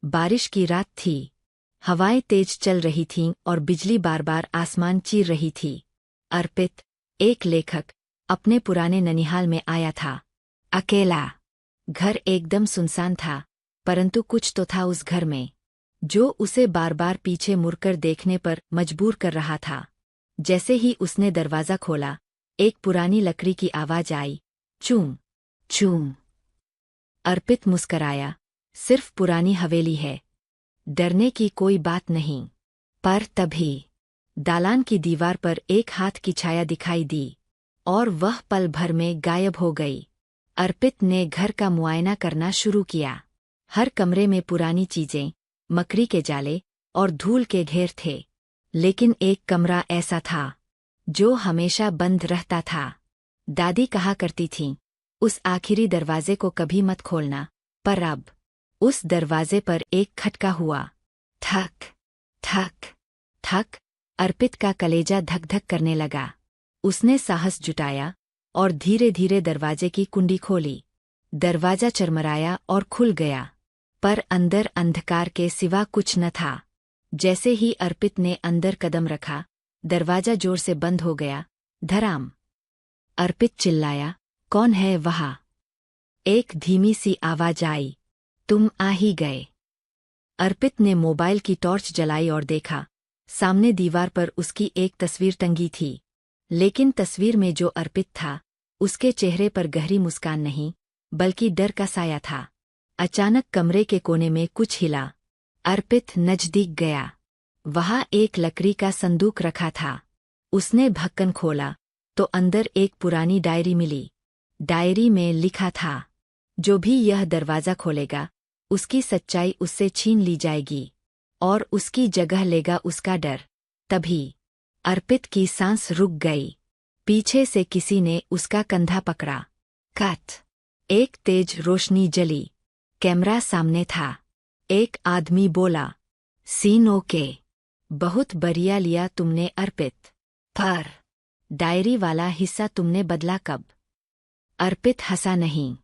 बारिश की रात थी। हवाएं तेज चल रही थीं और बिजली बार बार आसमान चीर रही थी। अर्पित, एक लेखक, अपने पुराने ननिहाल में आया था। अकेला। घर एकदम सुनसान था, परंतु कुछ तो था उस घर में जो उसे बार बार पीछे मुड़कर देखने पर मजबूर कर रहा था। जैसे ही उसने दरवाज़ा खोला, एक पुरानी लकड़ी की आवाज़ आई, चूं चूं। अर्पित मुस्कराया, सिर्फ पुरानी हवेली है, डरने की कोई बात नहीं। पर तभी दालान की दीवार पर एक हाथ की छाया दिखाई दी और वह पल भर में गायब हो गई। अर्पित ने घर का मुआयना करना शुरू किया। हर कमरे में पुरानी चीजें, मकड़ी के जाले और धूल के ढेर थे, लेकिन एक कमरा ऐसा था जो हमेशा बंद रहता था। दादी कहा करती थीं, उस आखिरी दरवाजे को कभी मत खोलना, पर अब उस दरवाजे पर एक खटका हुआ। ठक ठक ठक। अर्पित का कलेजा धक धक करने लगा। उसने साहस जुटाया और धीरे धीरे दरवाजे की कुंडी खोली। दरवाजा चरमराया और खुल गया, पर अंदर अंधकार के सिवा कुछ न था। जैसे ही अर्पित ने अंदर कदम रखा, दरवाजा जोर से बंद हो गया। धड़ाम। अर्पित चिल्लाया, कौन है वहाँ? एक धीमी सी आवाज आई, तुम आ ही गए। अर्पित ने मोबाइल की टॉर्च जलाई और देखा, सामने दीवार पर उसकी एक तस्वीर टंगी थी। लेकिन तस्वीर में जो अर्पित था, उसके चेहरे पर गहरी मुस्कान नहीं, बल्कि डर का साया था। अचानक कमरे के कोने में कुछ हिला। अर्पित नजदीक गया। वहाँ एक लकड़ी का संदूक रखा था। उसने ढक्कन खोला तो अंदर एक पुरानी डायरी मिली। डायरी में लिखा था, जो भी यह दरवाज़ा खोलेगा, उसकी सच्चाई उससे छीन ली जाएगी और उसकी जगह लेगा उसका डर। तभी अर्पित की सांस रुक गई। पीछे से किसी ने उसका कंधा पकड़ा। कट। एक तेज रोशनी जली। कैमरा सामने था। एक आदमी बोला, सीन ओके, बहुत बढ़िया लिया तुमने अर्पित, पर डायरी वाला हिस्सा तुमने बदला कब? अर्पित हंसा नहीं।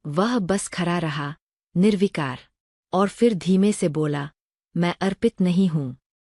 वह बस खड़ा रहा, निर्विकार, और फिर धीमे से बोला, मैं अर्पित नहीं हूँ।